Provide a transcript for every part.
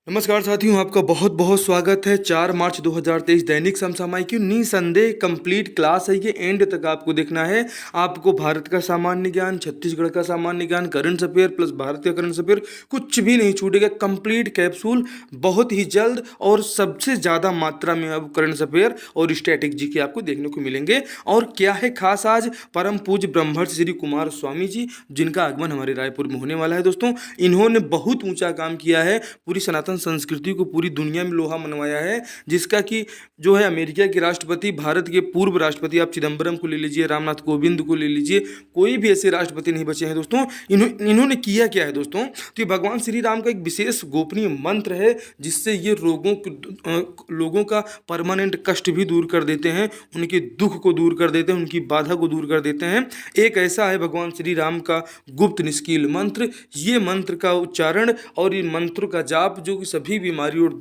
नमस्कार साथियों, आपका बहुत बहुत स्वागत है। 4 मार्च 2023 दैनिक समसामयिक की निसंदेह कंप्लीट क्लास है। ये एंड तक आपको देखना है। आपको भारत का सामान्य ज्ञान, छत्तीसगढ़ का सामान्य ज्ञान, करंट अफेयर प्लस भारत का करंट अफेयर कुछ भी नहीं छूटेगा। कंप्लीट कैप्सूल बहुत ही जल्द और सबसे ज़्यादा मात्रा में अब करंट अफेयर और स्टैटिक जीके आपको देखने को मिलेंगे। और क्या है खास आज, परम पूज्य ब्रह्मर्षि श्री कुमार स्वामी जी, जिनका आगमन हमारे रायपुर में होने वाला है। दोस्तों, इन्होंने बहुत ऊंचा काम किया है, पूरी सनातन संस्कृति को पूरी दुनिया में लोहा मनवाया है, जिसका कि जो है अमेरिका के राष्ट्रपति, भारत के पूर्व राष्ट्रपति, आप चिदम्बरम को ले लीजिए, रामनाथ कोविंद को ले लीजिए, कोई भी ऐसे राष्ट्रपति नहीं बचे हैं। दोस्तों, इन्होंने किया क्या है दोस्तों, तो ये भगवान श्री राम का एक विशेष गोपनीय मंत्र है, जिससे ये लोगों का परमानेंट कष्ट भी दूर कर देते हैं, उनके दुख को दूर कर देते हैं, उनकी बाधा को दूर कर देते हैं। एक ऐसा है भगवान श्री राम का गुप्त निष्कील मंत्र। ये मंत्र का उच्चारण और इन मंत्रों का जाप जो कि सभी बीमारी और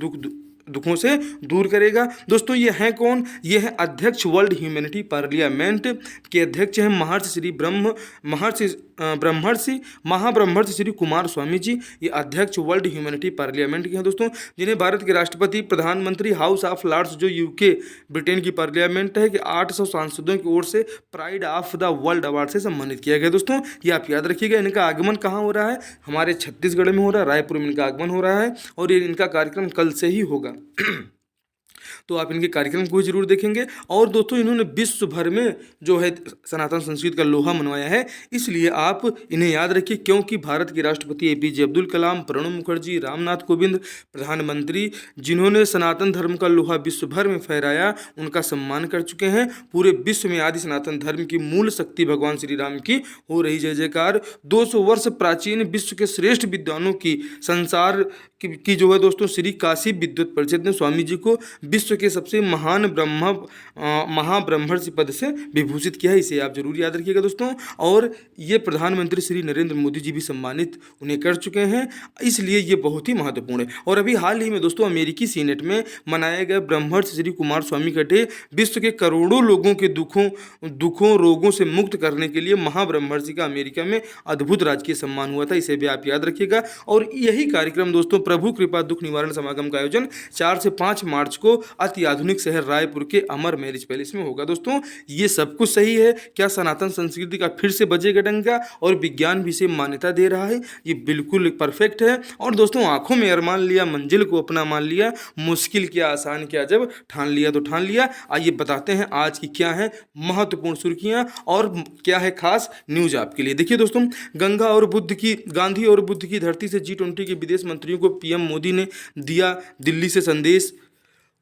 दुखों से दूर करेगा। दोस्तों, ये हैं कौन? ये है अध्यक्ष वर्ल्ड ह्यूमैनिटी पार्लियामेंट के अध्यक्ष हैं ब्रह्मर्षि महाब्रह्मर्षि श्री कुमार स्वामी जी। ये अध्यक्ष वर्ल्ड ह्यूमैनिटी पार्लियामेंट के हैं दोस्तों, जिन्हें भारत के राष्ट्रपति, प्रधानमंत्री, हाउस ऑफ लॉर्ड्स जो यूके ब्रिटेन की पार्लियामेंट है कि 800 सांसदों की ओर से pride of the world award से सम्मानित किया गया। दोस्तों, ये आप याद रखिएगा। इनका आगमन कहाँ हो रहा है? हमारे छत्तीसगढ़ में हो रहा है, रायपुर में इनका आगमन हो रहा है और ये इनका कार्यक्रम कल से ही होगा। तो आप इनके कार्यक्रम को जरूर देखेंगे। और दोस्तों, इन्होंने विश्व भर में जो है सनातन संस्कृति का लोहा मनवाया है, इसलिए आप इन्हें याद रखिए, क्योंकि भारत के राष्ट्रपति एपीजे अब्दुल कलाम, प्रणब मुखर्जी, रामनाथ कोविंद, प्रधानमंत्री, जिन्होंने सनातन धर्म का लोहा विश्व भर में फहराया, उनका सम्मान कर चुके हैं। पूरे विश्व में आदि सनातन धर्म की मूल शक्ति भगवान श्री राम की हो रही जय जयकार। 200 वर्ष प्राचीन विश्व के श्रेष्ठ विद्वानों की संसार की जो है दोस्तों, श्री काशी विद्युत परिषद ने स्वामी जी को विश्व के सबसे महान महाब्रह्मर्षि पद से विभूषित किया है। इसे आप जरूर याद रखिएगा दोस्तों। और ये प्रधानमंत्री श्री नरेंद्र मोदी जी भी सम्मानित उन्हें कर चुके हैं, इसलिए ये बहुत ही महत्वपूर्ण है। और अभी हाल ही में दोस्तों अमेरिकी सीनेट में मनाया गया ब्रह्मर्षि श्री कुमार स्वामी का डे विश्व के करोड़ों लोगों के दुखों रोगों से मुक्त करने के लिए महाब्रह्मर्षि का अमेरिका में अद्भुत राजकीय सम्मान हुआ था। इसे भी आप याद रखिएगा। और यही कार्यक्रम दोस्तों, प्रभु कृपा दुख निवारण समागम का आयोजन 4 से 5 मार्च को अति आधुनिक शहर रायपुर के अमर मैरिज पैलेस में होगा। दोस्तों, ये सब कुछ सही है क्या? सनातन संस्कृति का फिर से बजेगा डंका और विज्ञान भी इसे मान्यता दे रहा है। ये बिल्कुल परफेक्ट है। और दोस्तों, आंखों में अरमान लिया, मंजिल को अपना मान लिया, मुश्किल क्या आसान क्या, जब ठान लिया तो ठान लिया। आइए बताते हैं आज की क्या है महत्वपूर्ण सुर्खियां और क्या है खास न्यूज आपके लिए। देखिए दोस्तों, गांधी और बुद्ध की धरती से G20 के विदेश मंत्रियों को पीएम मोदी ने दिया दिल्ली से संदेश।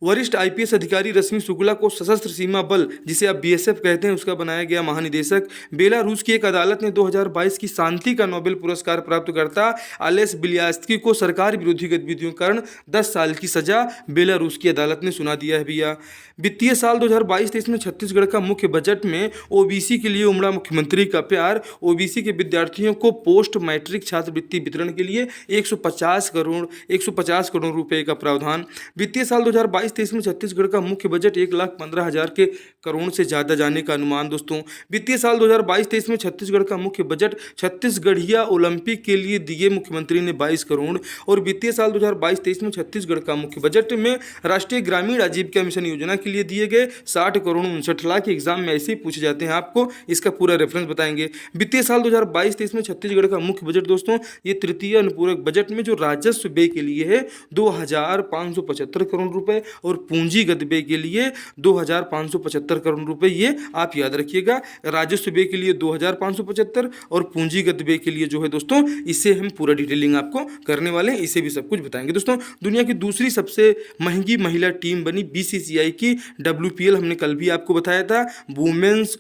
वरिष्ठ आईपीएस अधिकारी रश्मि शुक्ला को सशस्त्र सीमा बल, जिसे आप बीएसएफ कहते हैं, उसका बनाया गया महानिदेशक। बेलारूस की एक अदालत ने 2022 की शांति का नोबेल पुरस्कार प्राप्तकर्ता अलेस बिलियास्की को सरकार विरोधी गतिविधियों के कारण 10 साल की सजा बेलारूस की अदालत ने सुना दिया है भैया। वित्तीय साल 2022-23 में छत्तीसगढ़ का मुख्य बजट में ओबीसी के लिए उमड़ा मुख्यमंत्री का प्यार। ओबीसी के विद्यार्थियों को पोस्ट मैट्रिक छात्रवृत्ति वितरण के लिए 150 करोड़ रुपए का प्रावधान। वित्तीय साल 2022-23 में छत्तीसगढ़ का मुख्य बजट 1,15,000 करोड़ से ज़्यादा जाने का अनुमान। दोस्तों, वित्तीय साल 2022-23 में छत्तीसगढ़ का मुख्य बजट छत्तीसगढ़िया ओलंपिक के लिए दिए मुख्यमंत्री ने 22 करोड़। और वित्तीय साल 2022-23 में छत्तीसगढ़ का मुख्य बजट में राष्ट्रीय ग्रामीण आजीविका मिशन योजना के लिए दिए गए 60 करोड़ 59 लाख। एग्जाम में ऐसे ही पूछे जाते हैं, आपको इसका पूरा रेफरेंस बताएंगे। वित्तीय साल 2022-23 में छत्तीसगढ़ का मुख्य बजट दोस्तों, ये तृतीय अनुपूरक बजट में जो राजस्व व्यय के लिए है 2,575 करोड़ रुपए और पूंजीगत व्यय के लिए 2,575 करोड़ रुपए। ये आप याद रखिएगा, राजस्व व्यय के लिए 2,575 और पूंजीगत व्यय के लिए जो है दोस्तों, इसे हम पूरा डिटेलिंग आपको करने वाले हैं, इसे भी सब कुछ बताएंगे। दोस्तों, दुनिया की दूसरी सबसे महंगी महिला टीम बनी बीसीसीआई की WPL, हमने कल भी आपको बताया था। वुमेन्स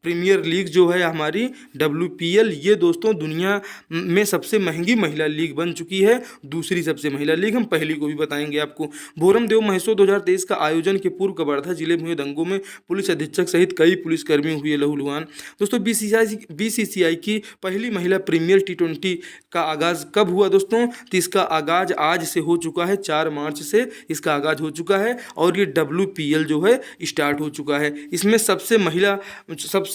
प्रीमियर लीग जो है हमारी WPL, ये दोस्तों दुनिया में सबसे महंगी महिला लीग बन चुकी है। दूसरी सबसे महिला लीग हम पहली को भी बताएंगे आपको। भोरम देव महोत्सव 2023 का आयोजन के पूर्व कवर्धा जिले में हुए दंगों में पुलिस अधीक्षक सहित कई पुलिसकर्मी हुए लहूलुहान। दोस्तों, बीसीसीआई की पहली महिला प्रीमियर T20 का आगाज़ कब हुआ दोस्तों? तो इसका आगाज़ आज से हो चुका है, 4 मार्च से इसका आगाज़ हो चुका है और ये WPL जो है स्टार्ट हो चुका है। इसमें सबसे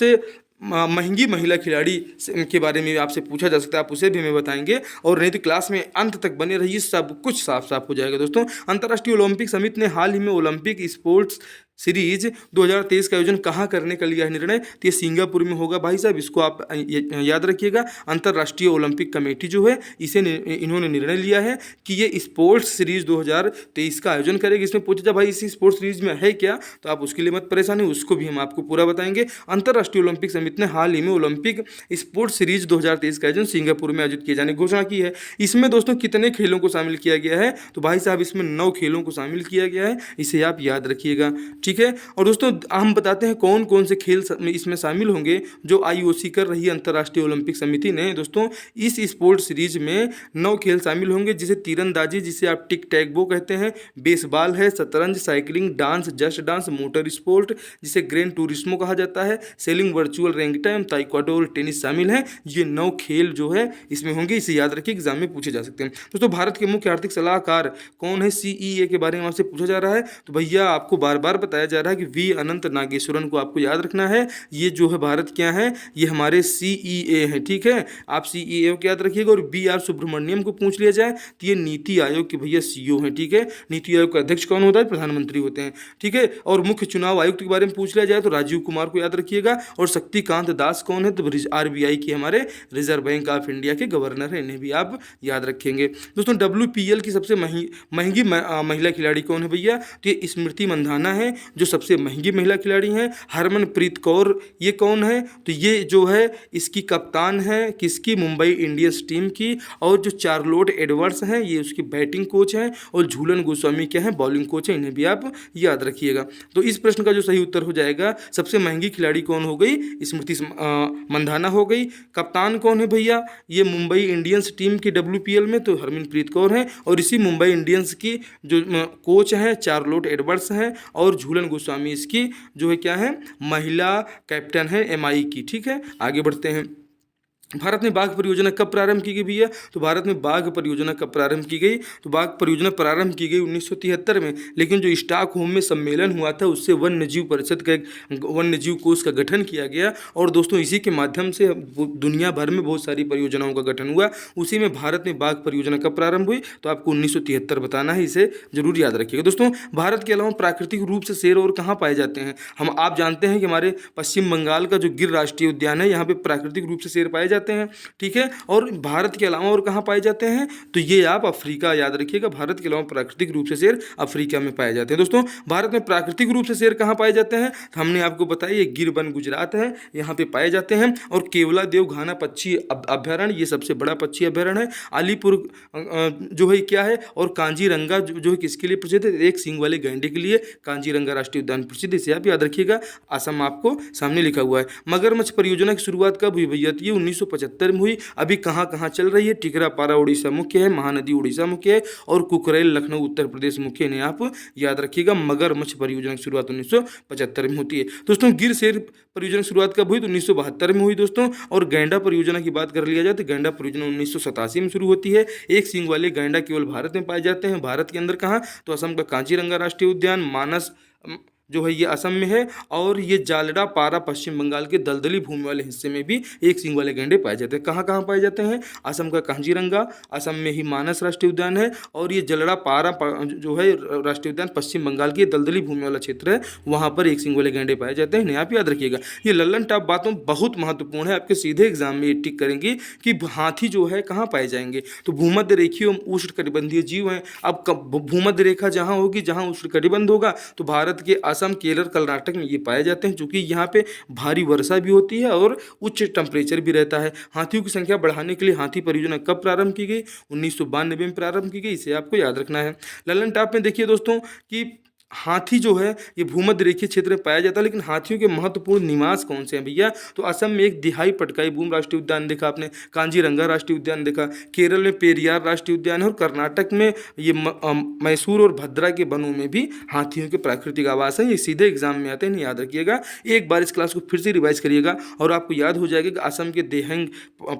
महंगी महिला खिलाड़ी के बारे में आपसे पूछा जा सकता है, आप उसे भी हमें बताएंगे। और नहीं तो क्लास में अंत तक बने रहिए, सब कुछ साफ साफ हो जाएगा दोस्तों। अंतर्राष्ट्रीय ओलंपिक समिति ने हाल ही में ओलंपिक स्पोर्ट्स सीरीज 2023 का आयोजन कहाँ करने का लिया है निर्णय, तो ये सिंगापुर में होगा भाई साहब, इसको आप याद रखिएगा। अंतर्राष्ट्रीय ओलंपिक कमेटी जो है इन्होंने निर्णय लिया है कि ये स्पोर्ट्स सीरीज 2023 का आयोजन करेगी। इसमें पूछा जा भाई इसी स्पोर्ट्स सीरीज में है क्या, तो आप उसके लिए मत परेशान हो, उसको भी हम आपको पूरा बताएंगे। अंतर्राष्ट्रीय ओलंपिक समिति ने हाल ही में ओलंपिक स्पोर्ट्स सीरीज 2023 का आयोजन सिंगापुर में आयोजित किए जाने की घोषणा की है। इसमें दोस्तों कितने खेलों को शामिल किया गया है, तो भाई साहब इसमें 9 खेलों को शामिल किया गया है, इसे आप याद रखिएगा, ठीक है। और दोस्तों हम बताते हैं कौन कौन से खेल इसमें शामिल होंगे जो आईओसी कर रही है अंतर्राष्ट्रीय ओलंपिक समिति ने। दोस्तों इस स्पोर्ट्स सीरीज में 9 खेल शामिल होंगे, जिसे तीरंदाजी, जिसे आप टिक टैग बो कहते हैं, बेसबॉल है, शतरंज, cycling, dance, just dance, motor sport जिसे ग्रैंड टूरिस्मो कहा जाता है, selling, virtual rank time, taekwondo और टेनिस शामिल हैं। ये 9 खेल जो है इसमें होंगे, इसे याद रखिए, एग्जाम में पूछे जा सकते हैं। दोस्तों भारत के मुख्य आर्थिक सलाहकार कौन है, सीईए के बारे में आपसे पूछा जा रहा है, तो भैया आपको बार बार बताया जा रहा है कि वी अनंत नागेश्वरन को आपको याद रखना है। ये जो है भारत क्या है, ये हमारे सीईए हैं, ठीक है, आप सीईए को याद रखिएगा। और बी आर सुब्रमण्यम को पूछ लिया जाए तो ये नीति आयोग के भैया सीईओ हैं, ठीक है। नीति आयोग का अध्यक्ष कौन होता है, प्रधानमंत्री होते हैं, ठीक है। और मुख्य चुनाव आयुक्त के बारे में पूछ लिया जाए तो राजीव कुमार को याद रखिएगा। और शक्तिकांत दास कौन है, तो आरबीआई की हमारे रिजर्व बैंक ऑफ इंडिया के गवर्नर हैं, इन्हें भी आप याद रखेंगे। दोस्तों WPL की सबसे महंगी महिला खिलाड़ी कौन है भैया, तो ये स्मृति मंधाना है जो सबसे महंगी महिला खिलाड़ी हैं। हरमनप्रीत कौर ये कौन है, तो ये जो है इसकी कप्तान है, किसकी, मुंबई इंडियंस टीम की। और जो चार्लोट एडवर्ड्स हैं ये उसकी बैटिंग कोच हैं। और झूलन गोस्वामी क्या है, बॉलिंग कोच है, इन्हें भी आप याद रखिएगा। तो इस प्रश्न का जो सही उत्तर हो जाएगा, सबसे महंगी खिलाड़ी कौन हो गई, स्मृति मंधाना हो गई। कप्तान कौन है भैया, ये मुंबई इंडियंस टीम की WPL में तो हरमनप्रीत कौर है। और इसी मुंबई इंडियंस की जो कोच हैं चार्लोट एडवर्ड्स हैं। और झूलन गोस्वामी इसकी जो है क्या है, महिला कैप्टन है MI की, ठीक है। आगे बढ़ते हैं। भारत में बाघ परियोजना कब प्रारंभ की गई भैया, तो भारत में बाघ परियोजना कब प्रारंभ की गई, तो बाघ परियोजना प्रारंभ की गई 1973 में। लेकिन जो स्टॉकहोम में सम्मेलन हुआ था उससे वन्य जीव परिषद का, वन्य जीव कोष का गठन किया गया। और दोस्तों इसी के माध्यम से दुनिया भर में बहुत सारी परियोजनाओं का गठन हुआ। उसी में भारत में बाघ परियोजना कब प्रारंभ हुई, तो आपको 1973 बताना है, इसे जरूर याद रखिएगा। दोस्तों भारत के अलावा प्राकृतिक रूप से शेर और कहाँ पाए जाते हैं, आप जानते हैं कि हमारे पश्चिम बंगाल का जो गिर राष्ट्रीय उद्यान है यहाँ पे प्राकृतिक रूप से शेर पाए जाते हैं, ठीक है। और भारत के अलावा और कहाँ पाए जाते हैं, तो ये आप अफ्रीका याद रखिएगा। भारत के अलावा प्राकृतिक रूप से शेर अफ्रीका में पाए जाते हैं। दोस्तों भारत में प्राकृतिक रूप से शेर कहाँ पाए जाते हैं, तो हमने आपको बताया ये गिर वन गुजरात है, यहाँ पे पाए जाते हैं। और केवला देव घाना पक्षी अभ्यारण्य ये सबसे बड़ा पक्षी अभ्यारण्य है। अलीपुर जो है क्या है, और कांजीरंगा जो है किसके लिए प्रसिद्ध है, एक सींग वाले गैंडे के लिए कांजीरंगा राष्ट्रीय उद्यान प्रसिद्ध, इसे आप याद रखिएगा। असम आपको सामने लिखा हुआ है। मगरमच्छ परियोजना की शुरुआत कब हुई भैया, तो ये 1975 में हुई। अभी कहाँ कहाँ चल रही है, टिकरापारा उड़ीसा मुख्य है, महानदी उड़ीसा मुख्य है, और कुकरेल लखनऊ उत्तर प्रदेश मुख्य, इन्हें आप याद रखिएगा। मगरमच्छ परियोजना की शुरुआत 1975 में होती है। दोस्तों गिर शेर परियोजना की शुरुआत कब हुई, तो 1972 में हुई दोस्तों। और गैंडा परियोजना की बात कर लिया जाए तो गैंडा परियोजना 1987 में शुरू होती है। एक सींग वाले गैंडा केवल भारत में पाए जाते हैं। भारत के अंदर कहाँ, तो असम का कांजीरंगा राष्ट्रीय उद्यान, मानस जो है ये असम में है। और ये जालडा पारा पश्चिम बंगाल के दलदली भूमि वाले हिस्से में भी एक सींग वाले गैंडे पाए जाते हैं। कहाँ कहाँ पाए जाते हैं, असम का कांजीरंगा, असम में ही मानस राष्ट्रीय उद्यान है। और ये जलड़ा पारा जो है राष्ट्रीय उद्यान पश्चिम बंगाल की दलदली भूमि वाला क्षेत्र है, वहाँ पर एक सींग वाले गैंडे पाए जाते हैं, इन्हें आप याद रखिएगा। ये लल्लन टॉप बातों बहुत महत्वपूर्ण है, आपके सीधे एग्जाम में ये टिक करेंगे कि हाथी जो है कहाँ पाए जाएंगे, तो भूमध्य रेखीय उष्ण कटिबंधीय जीव हैं। अब भूमध्य रेखा जहाँ होगी, जहाँ उष्ण कटिबंध होगा, तो भारत के असम, केरल, कर्नाटक में ये पाए जाते हैं, क्योंकि यहाँ पे भारी वर्षा भी होती है और उच्च टेम्परेचर भी रहता है। हाथियों की संख्या बढ़ाने के लिए हाथी परियोजना कब प्रारंभ की गई, 1992 में प्रारंभ की गई, इसे आपको याद रखना है। लल्लन टॉप में देखिए दोस्तों कि हाथी जो है ये भूमध्य रेखीय क्षेत्र में पाया जाता है। लेकिन हाथियों के महत्वपूर्ण निवास कौन से हैं भैया, तो असम में एक दिहाई पटकाई बूम राष्ट्रीय उद्यान देखा आपने, कांजीरंगा राष्ट्रीय उद्यान देखा, केरल में पेरियार राष्ट्रीय उद्यान है, और कर्नाटक में ये मैसूर और भद्रा के वनों में भी हाथियों के प्राकृतिक आवास हैं। ये सीधे एग्जाम में आते हैं, नहीं याद रखिएगा। एक बार इस क्लास को फिर से रिवाइज करिएगा और आपको याद हो जाएगा कि असम के देहंग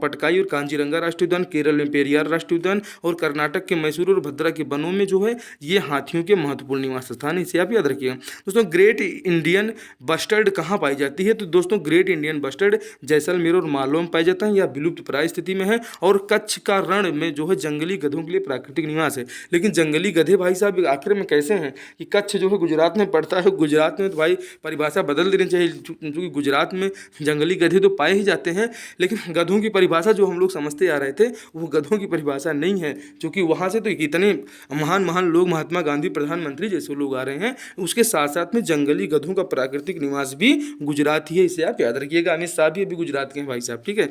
पटकाई और कांजीरंगा राष्ट्रीय उद्यान, केरल में पेरियार राष्ट्रीय उद्यान और कर्नाटक के मैसूर और भद्रा के वनों में जो है ये हाथियों के महत्वपूर्ण निवास स्थान, है, इसे आप याद रखिएगा। दोस्तों ग्रेट इंडियन बस्टर्ड कहाँ पाई जाती है? तो दोस्तों ग्रेट इंडियन बस्टर्ड जैसलमेर और मालवा में पाई जाता है, या विलुप्त प्राय स्थिति में है। और कच्छ का रण में जो है जंगली गधों के लिए प्राकृतिक निवास है। लेकिन जंगली गधे भाई साहब आखिर में कैसे हैं कि कच्छ जो है गुजरात में पड़ता है, गुजरात में तो भाई परिभाषा बदल देनी चाहिए, क्योंकि गुजरात में जंगली गधे तो पाए ही जाते हैं, लेकिन गधों की परिभाषा जो हम लोग समझते आ रहे थे वो गधों की परिभाषा नहीं है, क्योंकि वहाँ से तो इतने महान महान लोग, महात्मा गांधी प्रधानमंत्री जैसे लोग आ रहे हैं, उसके साथ साथ में जंगली गधों का प्राकृतिक निवास भी गुजरात ही है, इसे आप याद रखिएगा। अमित शाह भी अभी गुजरात के हैं भाई साहब, ठीक है।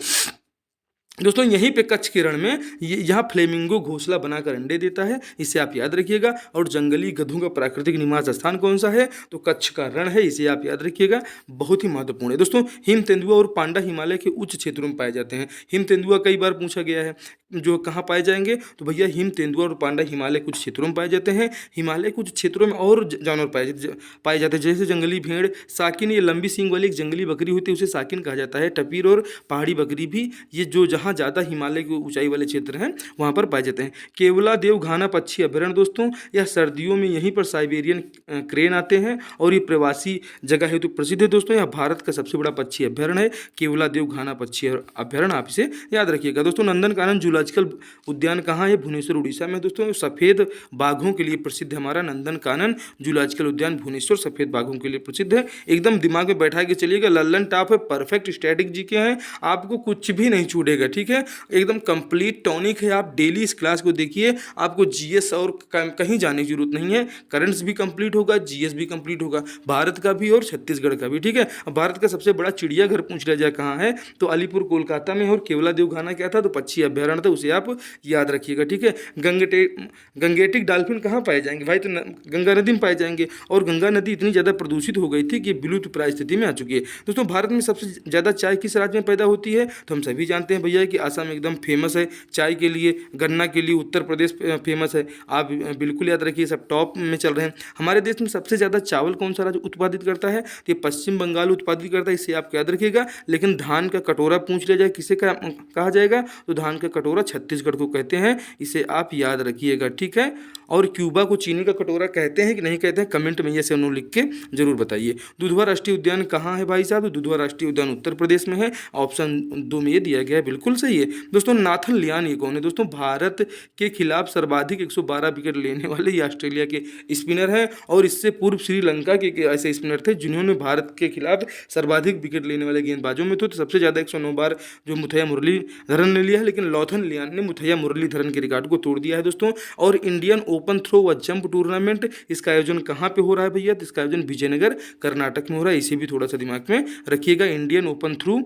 दोस्तों यहीं पे कच्छ के रण में यहाँ फ्लेमिंगो घोंसला बनाकर अंडे देता है, इसे आप याद रखिएगा। और जंगली गधों का प्राकृतिक निवास स्थान कौन सा है? तो कच्छ का रण है, इसे आप याद रखिएगा, बहुत ही महत्वपूर्ण है। दोस्तों हिम तेंदुआ और पांडा हिमालय के उच्च क्षेत्रों में पाए जाते हैं। हिम तेंदुआ कई बार पूछा गया है, जो कहाँ पाए जाएंगे? तो भैया हिम तेंदुआ और पांडा हिमालय कुछ क्षेत्रों में पाए जाते हैं। हिमालय कुछ क्षेत्रों में और जानवर पाए जाते हैं, जैसे जंगली भेड़, साकिन, ये लंबी सींग वाली एक जंगली बकरी होती है, उसे साकिन कहा जाता है। टपीर और पहाड़ी बकरी भी, ये जो जहाँ ज़्यादा हिमालय की ऊंचाई वाले क्षेत्र हैं वहाँ पर पाए जाते हैं। केवला देव घाना पक्षी अभ्यारण्य दोस्तों, यह सर्दियों में यहीं पर साइबेरियन क्रेन आते हैं और ये प्रवासी जगह हेतु प्रसिद्ध है दोस्तों। यह भारत का सबसे बड़ा पक्षी अभ्यारण्य है, केवला देव घाना पक्षी अभ्यारण्य, आप इसे याद रखिएगा। दोस्तों नंदनकानन जूलॉजिकल उद्यान कहाँ है? भुवनेश्वर उड़ीसा में दोस्तों। सफ़ेद बाघों के लिए प्रसिद्ध है हमारा नंदनकानन जूलॉजिकल उद्यान भुवनेश्वर, सफ़ेद बाघों के लिए प्रसिद्ध है। एकदम दिमाग में बैठा के चलिएगा, लल्लन टॉप है, परफेक्ट स्टैटिक जी के हैं, आपको कुछ भी नहीं छूटेगा, ठीक है, एकदम कंप्लीट टॉनिक है। आप डेली इस क्लास को देखिए, आपको जीएस और कहीं जाने की जरूरत नहीं है, करंट्स भी कंप्लीट होगा, जीएस भी कंप्लीट होगा, भारत का भी और छत्तीसगढ़ का भी, ठीक है। अब भारत का सबसे बड़ा चिड़ियाघर पूछ लिया जाए कहाँ है, तो अलीपुर कोलकाता में, और केवला देव घाना क्या था? तो पक्षी अभ्यारण्य था, उसे आप याद रखिएगा, ठीक है। गंगेटिक डॉल्फिन कहाँ पाए जाएंगे भाई? तो गंगा नदी में पाए जाएंगे, और गंगा नदी इतनी ज़्यादा प्रदूषित हो गई थी कि विलुप्त प्राय स्थिति में आ चुकी है। दोस्तों भारत में सबसे ज़्यादा चाय किस राज्य में पैदा होती है? तो हम सभी जानते हैं भैया कि आसाम एकदम फेमस है चाय के लिए, गन्ना के लिए उत्तर प्रदेश फेमस है, आप बिल्कुल याद रखिए, सब टॉप में चल रहे हैं। हमारे देश में सबसे ज़्यादा चावल कौन सा राज्य उत्पादित करता है? तो ये पश्चिम बंगाल उत्पादित करता है, इसे आप याद रखिएगा। लेकिन धान का कटोरा पूछ लिया जाए किसे कहा जाएगा? तो धान का कटोरा छत्तीसगढ़ को कहते हैं, इसे आप याद रखिएगा, ठीक है। और क्यूबा को चीनी का कटोरा कहते हैं कि नहीं कहते हैं? कमेंट में ये से लिख के जरूर बताइए। दुधवा राष्ट्रीय उद्यान कहाँ है भाई साहब? दुधवा राष्ट्रीय उद्यान उत्तर प्रदेश में है, ऑप्शन 2 में ये दिया गया है, बिल्कुल सही है। दोस्तों नाथन लियान ये कौन है? दोस्तों भारत के खिलाफ सर्वाधिक 112 विकेट लेने वाले ये ऑस्ट्रेलिया के स्पिनर हैं, और इससे पूर्व श्रीलंका के ऐसे स्पिनर थे जिन्होंने भारत के खिलाफ सर्वाधिक विकेट लेने वाले गेंदबाजों में थे। तो सबसे ज़्यादा 109 बार जो मुथैया मुरलीधरन ने लिया है, लेकिन लॉथन लियान ने मुथैया मुरलीधरन के रिकॉर्ड को तोड़ दिया है दोस्तों। और इंडियन ओपन थ्रो व जंप टूर्नामेंट, इसका आयोजन कहाँ पे हो रहा है भैया? तो इसका आयोजन विजयनगर कर्नाटक में हो रहा है, इसे भी थोड़ा सा दिमाग में रखिएगा। Indian open through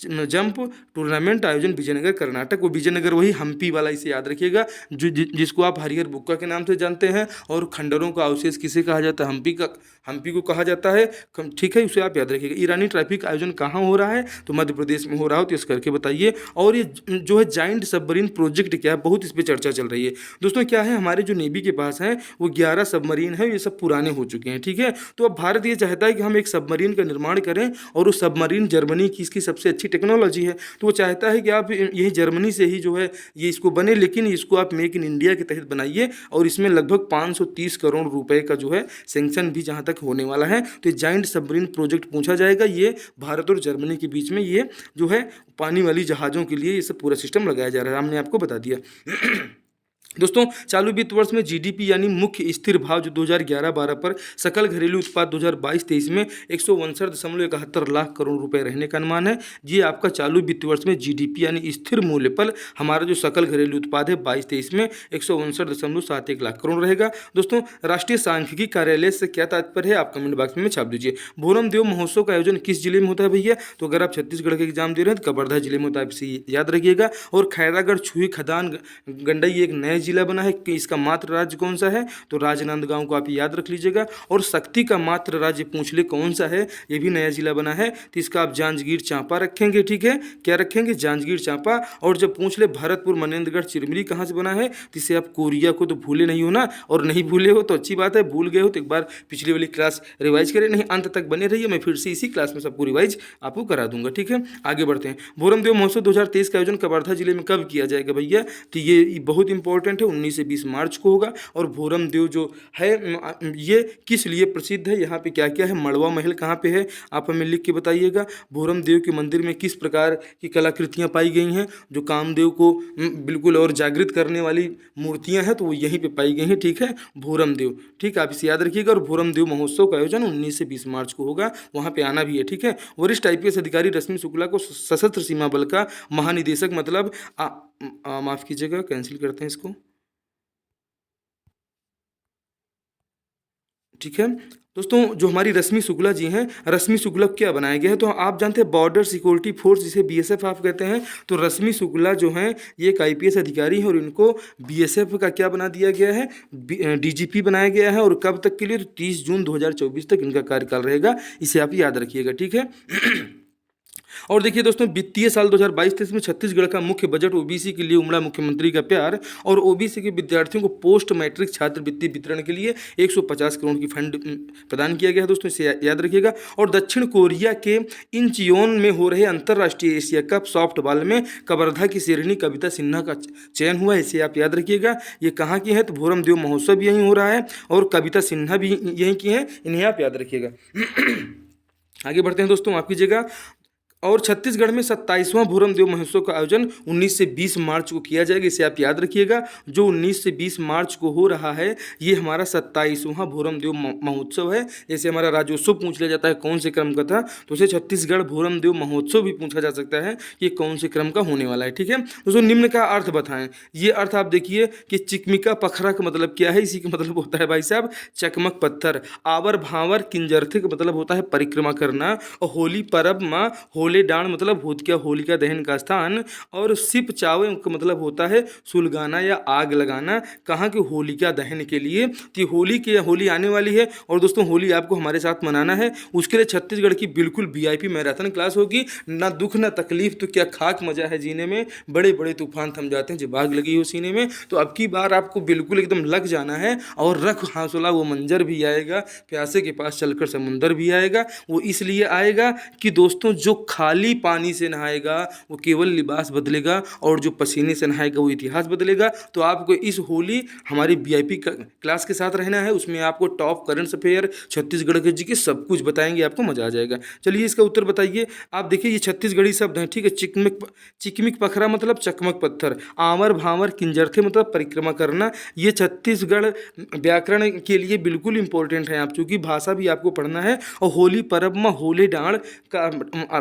jump tournament आयोजन विजयनगर कर्नाटक, वो विजयनगर वही हम्पी वाला, इसे याद रखिएगा, जिसको आप हरिहर बुक्का के नाम से जानते हैं। और खंडरों का अवशेष किसे कहा जाता है? हम्पी को कहा जाता है, ठीक है, उसे आप याद रखिएगा। ईरानी ट्रैफिक आयोजन कहाँ हो रहा है? तो मध्य प्रदेश में हो रहा हो, तो इस करके बताइए। और ये जो है जाइंट सबमरीन प्रोजेक्ट क्या है, बहुत इस पर चर्चा चल रही है दोस्तों। क्या है, हमारे जो नेवी के पास है वो 11 सबमरीन है, ये सब पुराने हो चुके हैं, ठीक है। तो अब भारत ये चाहता है कि हम एक सबमरीन का निर्माण करें, और वो सबमरीन जर्मनी की इसकी सबसे अच्छी टेक्नोलॉजी है, तो वो चाहता है कि आप यही जर्मनी से ही जो है ये इसको बने, लेकिन इसको आप मेक इन इंडिया के तहत बनाइए। और इसमें लगभग 530 करोड़ रुपए का जो है सेंक्शन भी जहाँ तक होने वाला है। तो ये जाइंट सबमरीन प्रोजेक्ट पूछा जाएगा, ये भारत और जर्मनी के बीच में ये जो है पानी वाली जहाज़ों के लिए ये सब पूरा सिस्टम लगाया जा रहा है, हमने आपको बता दिया। दोस्तों चालू वित्त वर्ष में जीडीपी यानी मुख्य स्थिर भाव जो 2011-12 पर सकल घरेलू उत्पाद 2022-23 में 169.71 लाख करोड़ रुपए रहने का अनुमान है। ये आपका चालू वित्त वर्ष में जीडीपी यानी स्थिर मूल्य पर हमारा जो सकल घरेलू उत्पाद है 22-23 में 169.71 लाख करोड़ रहेगा। दोस्तों राष्ट्रीय सांख्यिकी कार्यालय से क्या तात्पर्य है, आप कमेंट बॉक्स में छाप दीजिए। भोरम देव महोत्सव का आयोजन किस जिले में होता है भैया? तो अगर आप छत्तीसगढ़ के एग्जाम दे रहे हैं तो कवर्धा जिले में होता है, इसे याद रखिएगा। और खैरागढ़ छुई खदान गंडई एक नए जिला बना है कि इसका मात्र राज्य कौन सा है? तो राजनांदगांव को आप याद रख लीजिएगा। और शक्ति का मात्र राज्य पूछ ले कौन सा है, ये भी नया जिला बना है, तो इसका आप जांजगीर चांपा रखेंगे, ठीक है, क्या रखेंगे? जांजगीर चांपा। और जब पूछ ले भरतपुर मनेन्द्रगढ़ चिरमिरी कहाँ से बना है, तो इसे आप कोरिया को तो भूले नहीं हो ना, और नहीं भूले हो तो अच्छी बात है, भूल गए हो तो एक बार पिछली वाली क्लास रिवाइज करें, नहीं अंत तक बने रहिए, मैं फिर से इसी क्लास में सबको रिवाइज आपको करा दूंगा, ठीक है। आगे बढ़ते हैं। भोरम देव महोत्सव 2023 का आयोजन कवर्धा जिले में कब किया जाएगा भैया? तो ये बहुत इंपॉर्टेंट इंपॉर्टेंट है, 19 से 20 मार्च को होगा। और भोरम देव जो है ये किस लिए प्रसिद्ध है, यहाँ पे क्या क्या है, मड़वा महल कहाँ पे है, आप हमें लिख के बताइएगा। भोरम देव के मंदिर में किस प्रकार की कलाकृतियाँ पाई गई हैं, जो कामदेव को बिल्कुल और जागृत करने वाली मूर्तियाँ हैं, तो वो यहीं पे पाई गई हैं। ठीक है, भोरम देव, ठीक है, आप इसे याद रखिएगा। और भोरम देव महोत्सव का आयोजन 19 से 20 मार्च को होगा, वहाँ पे आना भी है। ठीक है, वरिष्ठ IPS अधिकारी रश्मि शुक्ला को सशस्त्र सीमा बल का महानिदेशक मतलब माफ कीजिएगा, कैंसिल करते हैं इसको। ठीक है दोस्तों, जो हमारी रश्मि शुक्ला जी हैं, रश्मि शुक्ला को क्या बनाया गया है, तो आप जानते हैं बॉर्डर सिक्योरिटी फोर्स, जिसे BSF आप कहते हैं। तो रश्मि शुक्ला जो हैं ये एक IPS अधिकारी हैं और इनको BSF का क्या बना दिया गया है, DGP बनाया गया है। और कब तक के लिए, तो 30 जून 2024 तक इनका कार्यकाल रहेगा, इसे आप याद रखिएगा। ठीक है और देखिए दोस्तों, वित्तीय साल 2022-23 में छत्तीसगढ़ का मुख्य बजट OBC के लिए उमड़ा मुख्यमंत्री का प्यार। और OBC के विद्यार्थियों को पोस्ट मैट्रिक छात्रवृत्ति वितरण के लिए 150 करोड़ की फंड प्रदान किया गया है दोस्तों, इसे याद रखिएगा। और दक्षिण कोरिया के इंचियोन में हो रहे अंतर्राष्ट्रीय एशिया कप सॉफ्टबॉल में कवर्धा की शेरनी कविता सिन्हा का चयन हुआ है, इसे आप याद रखिएगा। ये कहाँ की है, तो भोरम देव महोत्सव भी यहीं हो रहा है और कविता सिन्हा भी यहीं की हैं, इन्हें आप याद रखिएगा। आगे बढ़ते हैं दोस्तों, माफ कीजिएगा। और छत्तीसगढ़ में 27वां भोरम देव महोत्सव का आयोजन 19 से 20 मार्च को किया जाएगा, इसे आप याद रखिएगा। जो 19 से 20 मार्च को हो रहा है ये हमारा 27वां भोरम देव महोत्सव है। जैसे हमारा राज्योत्सव पूछ लिया जाता है कौन से क्रम का था, तो उसे छत्तीसगढ़ भोरम देव महोत्सव भी पूछा जा सकता है कि कौन से क्रम का होने वाला है। ठीक है दोस्तों, निम्न का अर्थ बताएं। ये अर्थ आप देखिए कि चिकमिका पखरा का मतलब क्या है, इसी का मतलब होता है भाई साहब चकमक पत्थर। आवर भावर किंजरथे का मतलब होता है परिक्रमा करना। और होली पर्व माँ होले डांड मतलब होतिका होलिका दहन का स्थान। और सिप चावे का मतलब होता है सुलगाना या आग लगाना, कहाँ के होलिका दहन के लिए। तो होली आने वाली है और दोस्तों होली आपको हमारे साथ मनाना है। उसके लिए छत्तीसगढ़ की बिल्कुल VIP मैराथन क्लास होगी, ना दुख ना तकलीफ, तो क्या खाक मजा है जीने में। बड़े बड़े तूफान थम जाते हैं जब आग लगी हो सीने में। तो अब की बार आपको बिल्कुल एकदम लग जाना है और रख हौसला, वो मंजर भी आएगा, प्यासे के पास चलकर समुंदर भी आएगा। वो इसलिए आएगा कि दोस्तों जो खाली पानी से नहाएगा वो केवल लिबास बदलेगा और जो पसीने से नहाएगा वो इतिहास बदलेगा। तो आपको इस होली हमारी VIP क्लास के साथ रहना है, उसमें आपको टॉप करंट अफेयर छत्तीसगढ़ के जी के सब कुछ बताएंगे, आपको मजा आ जाएगा। चलिए इसका उत्तर बताइए। आप देखिए ये छत्तीसगढ़ी शब्द हैं, ठीक है। चिकमिक पखरा मतलब चकमक पत्थर, आंवर भांवर किंजरथे मतलब परिक्रमा करना। ये छत्तीसगढ़ व्याकरण के लिए बिल्कुल इंपॉर्टेंट है आप, चूँकि भाषा भी आपको पढ़ना है। और होली पर्व में होले डांड का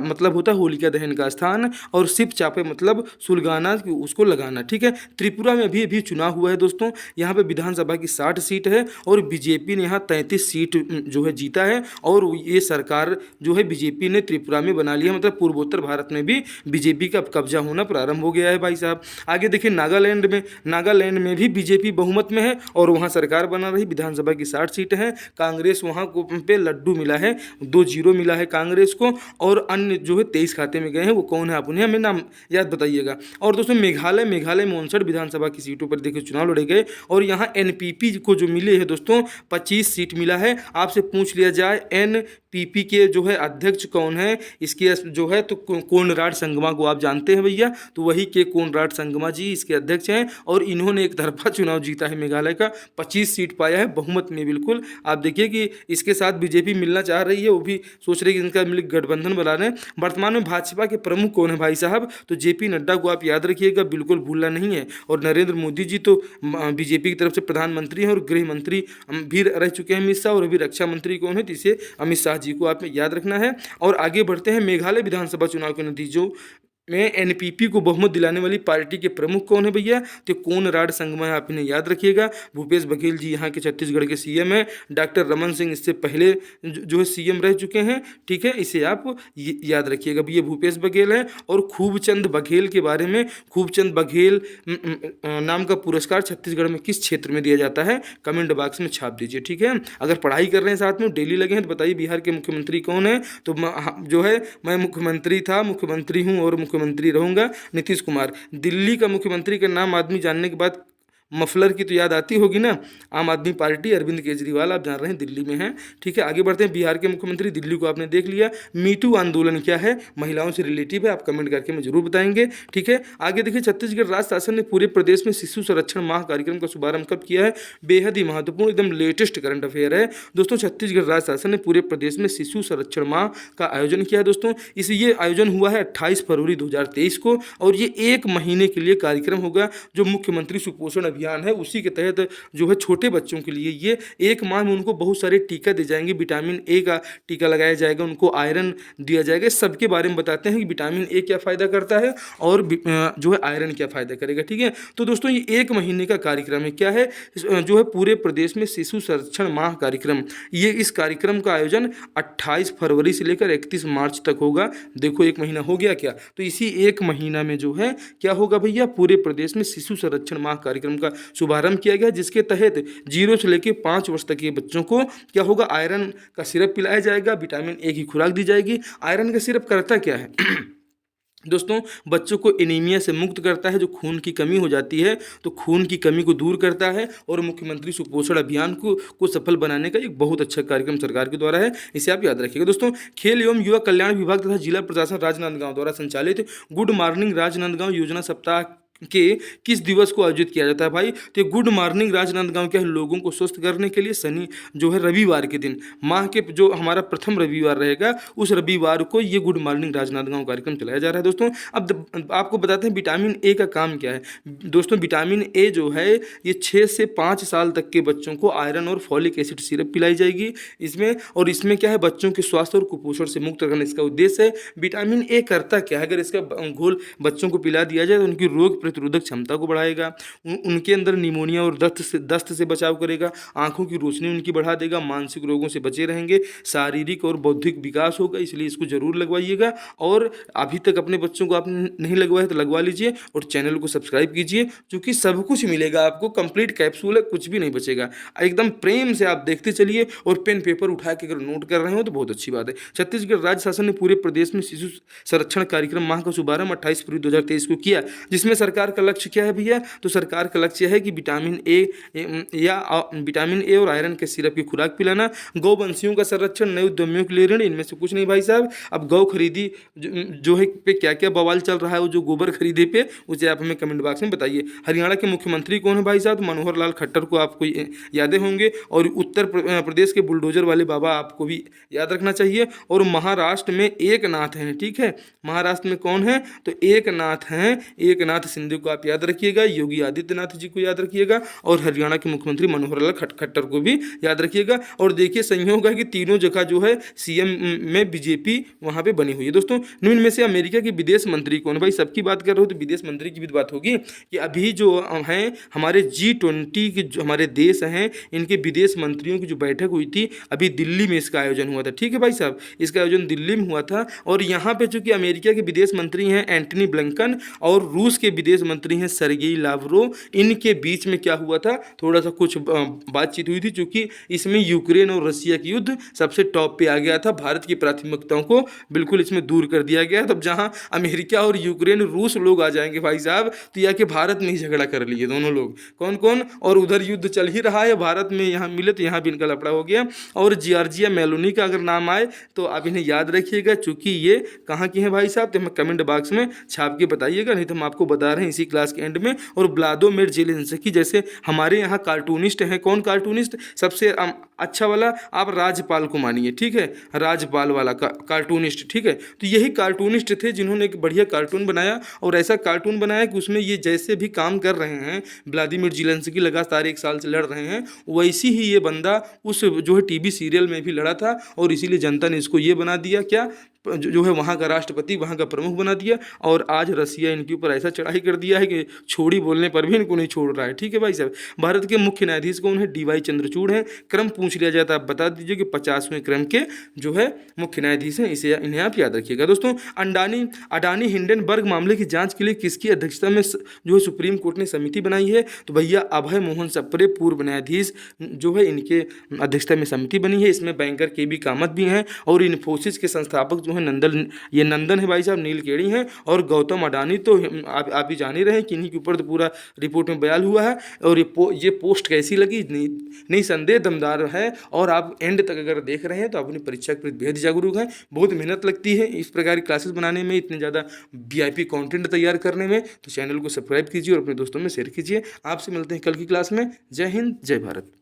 मतलब होता है होलिका दहन का स्थान। और सिप चापे मतलब सुलगाना, उसको लगाना। ठीक है, त्रिपुरा में अभी अभी चुनाव हुआ है दोस्तों, यहाँ पे विधानसभा की 60 सीट है और BJP ने यहाँ 33 सीट जो है जीता है। और ये सरकार जो है BJP ने त्रिपुरा में बना लिया, मतलब पूर्वोत्तर भारत में भी BJP का कब्जा होना प्रारंभ हो गया है भाई साहब। आगे देखिए नागालैंड में भी BJP बहुमत में है और वहाँ सरकार बना रही, विधानसभा की 60 सीटें हैं। कांग्रेस वहाँ को पे लड्डू मिला है, 2-0 मिला है कांग्रेस को। और अन्य जो है 23 खाते में गए हैं, वो कौन है आप उन्हें हमें नाम याद बताइएगा। और दोस्तों मेघालय में 59 विधानसभा की सीटों पर देखिए चुनाव लड़े गए और यहाँ NPP को जो मिले हैं दोस्तों 25 सीट मिला है। आपसे पूछ लिया जाए NPP के जो है अध्यक्ष कौन है, इसके जो है तो कोनराड संगमा को आप जानते हैं भैया, तो वही के कोनराड संगमा जी इसके अध्यक्ष हैं। और इन्होंने एक तरफा चुनाव जीता है मेघालय का, 25 सीट पाया है बहुमत में। बिल्कुल आप देखिए कि इसके साथ BJP मिलना चाह रही है, वो भी सोच रही है कि इनका मिल गठबंधन बना रहे हैं। वर्तमान में भाजपा के प्रमुख कौन है भाई साहब, तो JP नड्डा को आप याद रखिएगा, बिल्कुल भूलना नहीं है। और नरेंद्र मोदी जी तो BJP की तरफ से प्रधानमंत्री हैं और गृह मंत्री भी रह चुके हैं अमित शाह। और अभी रक्षा मंत्री कौन है, तो इसे अमित शाह जी को आप याद रखना है। और आगे बढ़ते हैं, मेघालय विधानसभा चुनाव के नतीजों में NPP को बहुमत दिलाने वाली पार्टी के प्रमुख कौन है भैया, तो कोनराड संगमा है, आप इन्हें याद रखिएगा। भूपेश बघेल जी यहाँ के छत्तीसगढ़ के CM हैं। डॉक्टर रमन सिंह इससे पहले जो है CM रह चुके हैं। ठीक है, इसे आप याद रखिएगा, ये भूपेश बघेल है। और खूबचंद बघेल के बारे में, खूबचंद बघेल नाम का पुरस्कार छत्तीसगढ़ में किस क्षेत्र में दिया जाता है, कमेंट बॉक्स में छाप दीजिए। ठीक है, अगर पढ़ाई कर रहे हैं साथ में डेली लगे हैं तो बताइए बिहार के मुख्यमंत्री कौन है, तो जो है मैं मुख्यमंत्री था, मुख्यमंत्री हूँ और मुख्यमंत्री रहूंगा, नीतीश कुमार। दिल्ली का मुख्यमंत्री का नाम आदमी जानने के बाद मफलर की तो याद आती होगी ना, आम आदमी पार्टी, अरविंद केजरीवाल, आप जान रहे हैं दिल्ली में हैं। ठीक है, आगे बढ़ते हैं। बिहार के मुख्यमंत्री, दिल्ली को आपने देख लिया। मीटू आंदोलन क्या है, महिलाओं से रिलेटिव है, आप कमेंट करके मैं जरूर बताएंगे। ठीक है, आगे देखिए, छत्तीसगढ़ राज्य शासन ने पूरे प्रदेश में शिशु संरक्षण माह कार्यक्रम का शुभारंभ कब किया है, बेहद ही महत्वपूर्ण, एकदम लेटेस्ट करंट अफेयर है दोस्तों। छत्तीसगढ़ राज्य शासन ने पूरे प्रदेश में शिशु संरक्षण माह का आयोजन किया है दोस्तों। ये आयोजन हुआ है 28 फरवरी 2023 को, और ये 1 महीने के लिए कार्यक्रम होगा। जो मुख्यमंत्री सुपोषण अभियान है उसी के तहत जो है छोटे बच्चों के लिए ये 1 माह में उनको बहुत सारे टीका दिए जाएंगे। विटामिन ए का टीका लगाया जाएगा, उनको आयरन दिया जाएगा। सबके बारे में बताते हैं कि विटामिन ए क्या फ़ायदा करता है और जो है आयरन क्या फ़ायदा करेगा। ठीक है, तो दोस्तों ये 1 महीने का कार्यक्रम है। क्या है, जो है पूरे प्रदेश में शिशु संरक्षण माह कार्यक्रम। ये इस कार्यक्रम का आयोजन 28 फरवरी से लेकर 31 मार्च तक होगा। देखो 1 महीना हो गया क्या, तो इसी 1 महीना में जो है क्या होगा भैया, पूरे प्रदेश में शिशु संरक्षण माह कार्यक्रम का शुभारंभ किया गया, जिसके तहत 0 से लेकर 5 वर्ष तक के बच्चों को क्या होगा, आयरन का सिरप पिलाया जाएगा, विटामिन ए की खुराक दी जाएगी। आयरन का सिरप करता क्या है दोस्तों, बच्चों को एनीमिया से मुक्त करता है, जो खून की कमी हो जाती है तो खून की कमी को दूर करता है, और मुख्यमंत्री सुपोषण अभियान को सफल बनाने का एक बहुत अच्छा कार्यक्रम सरकार के द्वारा है, इसे आप याद रखिएगा दोस्तों। खेल एवं युवा कल्याण विभाग तथा जिला प्रशासन राजनांदगांव द्वारा संचालित गुड मॉर्निंग राजनांदगांव योजना सप्ताह के किस दिवस को आयोजित किया जाता है भाई, तो गुड मॉर्निंग राजनांदगांव के लोगों को स्वस्थ करने के लिए शनि जो है रविवार के दिन, माह के जो हमारा प्रथम रविवार रहेगा उस रविवार को ये गुड मॉर्निंग राजनांदगांव कार्यक्रम चलाया जा रहा है दोस्तों। अब आपको बताते हैं विटामिन ए का काम क्या है दोस्तों। विटामिन ए जो है ये 6 से 5 साल तक के बच्चों को आयरन और फॉलिक एसिड सिरप पिलाई जाएगी इसमें, और इसमें क्या है, बच्चों के स्वास्थ्य और कुपोषण से मुक्त रखना इसका उद्देश्य है। विटामिन ए करता क्या है, अगर इसका घोल बच्चों को पिला दिया जाए तो उनकी रोग प्रतिरोधक क्षमता को बढ़ाएगा, उनके अंदर निमोनिया और दस्त से बचाव करेगा, आंखों की रोशनी उनकी बढ़ा देगा, मानसिक रोगों से बचे रहेंगे, शारीरिक और बौद्धिक विकास होगा, इसलिए इसको जरूर लगवाइएगा। और अभी तक अपने बच्चों को आपने नहीं लगवाया तो लगवा लीजिए, और चैनल को सब्सक्राइब कीजिए, क्योंकि सब कुछ मिलेगा आपको, कंप्लीट कैप्सूल है, कुछ भी नहीं बचेगा। एकदम प्रेम से आप देखते चलिए, और पेन पेपर उठा के अगर नोट कर रहे हो तो बहुत अच्छी बात है। छत्तीसगढ़ राज्य शासन ने पूरे प्रदेश में शिशु संरक्षण कार्यक्रम माह का शुभारंभ 28 फरवरी 2023 को किया, जिसमें सरकार का लक्ष्य क्या है भैया, तो सरकार का लक्ष्य है कि विटामिन ए और आयरन के सिरप की खुराक पिलाना, गौवंशियों का संरक्षण, नए उद्यमियों के लिए ऋण, इनमें से कुछ नहीं भाई साहब। अब गौ खरीदी जो है पे क्या क्या बवाल चल रहा है, वो जो गोबर खरीदे पे, उसे आप हमें कमेंट बॉक्स में बताइए। हरियाणा के मुख्यमंत्री कौन है भाई साहब, तो मनोहर लाल खट्टर को आपको यादें होंगे, और उत्तर प्रदेश के बुलडोजर वाले बाबा आपको भी याद रखना चाहिए। और महाराष्ट्र में एक नाथ हैं, ठीक है, महाराष्ट्र में कौन है, तो एक नाथ हैं, एक नाथ सिंधु को आप याद रखिएगा, योगी आदित्यनाथ जी को याद रखिएगा, और हरियाणा के मुख्यमंत्री मनोहर लाल खट्टर को भी याद रखिएगा। और देखिए संयोग है कि तीनों जगह जो है सीएम में बीजेपी वहां पे बनी हुई है दोस्तों। निम्न में से अमेरिका के विदेश मंत्री कौन है भाई, सबकी बात कर रहे हो तो विदेश मंत्री की भी बात होगी, कि अभी जो हैं हमारे G20 के जो हमारे देश हैं, इनके विदेश मंत्रियों की जो बैठक हुई थी अभी दिल्ली में, इसका आयोजन हुआ था। ठीक है भाई साहब, इसका आयोजन दिल्ली में हुआ था, और यहाँ पे चूंकि अमेरिका के विदेश मंत्री हैं एंटनी ब्लिंकन, और रूस के विदेश मंत्री हैं सर्गेई लावरोव, इनके बीच में क्या हुआ था, थोड़ा सा कुछ बातचीत हुई थी, क्योंकि इसमें यूक्रेन और रशिया की युद्ध सबसे टॉप पे आ गया था, भारत की प्राथमिकताओं को बिल्कुल इसमें दूर कर दिया गया। तब जहां अमेरिका और यूक्रेन रूस लोग आ जाएंगे भाई साहब, तो यह कि भारत में ही झगड़ा कर लिए दोनों लोग, कौन कौन, और उधर युद्ध चल ही रहा है, भारत में यहाँ मिले तो यहाँ भी इनका लफड़ा हो गया। और जॉर्जिया मेलोनी का अगर नाम आए तो आप इन्हें याद रखिएगा, चूंकि ये कहाँ की हैं भाई साहब, तो हमें कमेंट बॉक्स में छाप के बताइएगा, नहीं तो हम आपको बता रहे हैं इसी क्लास के एंड में। और व्लादिमीर जेलेंस्की जैसे हमारे यहाँ कार्टूनिस्ट हैं, कौन कार्टूनिस्ट, सबसे अच्छा वाला आप राजपाल को मानिए, ठीक है, राजपाल वाला कार्टूनिस्ट, ठीक है, तो यही कार्टूनिस्ट थे जिन्होंने एक बढ़िया कार्टून बनाया, और ऐसा कार्टून बनाया कि उसमें ये जैसे भी काम कर रहे हैं, व्लादिमीर जेलेंस्की लगातार 1 साल से लड़ रहे हैं, वैसी ही ये बंदा उस जो है टीवी सीरियल में भी लड़ा था, और इसीलिए जनता ने इसको ये बना दिया क्या, जो है वहाँ का राष्ट्रपति, वहाँ का प्रमुख बना दिया। और आज रसिया इनके ऊपर ऐसा चढ़ाई कर दिया है कि छोड़ी बोलने पर भी इनको नहीं छोड़ रहा है। ठीक है भाई साहब। भारत के मुख्य न्यायाधीश कौन है? DY चंद्रचूड़ हैं। क्रम पूछ लिया जाता है, आप बता दीजिए कि 50वें क्रम के जो है मुख्य न्यायाधीश हैं, इसे इन्हें आप याद रखिएगा। दोस्तों, अडानी हिंडनबर्ग मामले की जाँच के लिए किसकी अध्यक्षता में जो है सुप्रीम कोर्ट ने समिति बनाई है? तो भैया अभय मोहन सप्रे पूर्व न्यायाधीश जो है इनके अध्यक्षता में समिति बनी है। इसमें बैंकर KB कामत भी हैं और इन्फोसिस के संस्थापक जो है नंदन है भाई साहब, नील केड़ी हैं। और गौतम अडानी तो आप ही जान ही रहे हैं कि इन्हीं के ऊपर तो पूरा रिपोर्ट में बयान हुआ है। और ये पोस्ट कैसी लगी, निसंदेह दमदार है। और आप एंड तक अगर देख रहे हैं तो आप अपनी परीक्षा के प्रति बेहद जागरूक हैं। बहुत मेहनत लगती है इस प्रकार की क्लासेस बनाने में, इतने ज़्यादा VIP कंटेंट तैयार करने में। तो चैनल को सब्सक्राइब कीजिए और अपने दोस्तों में शेयर कीजिए। आपसे मिलते हैं कल की क्लास में। जय हिंद, जय भारत।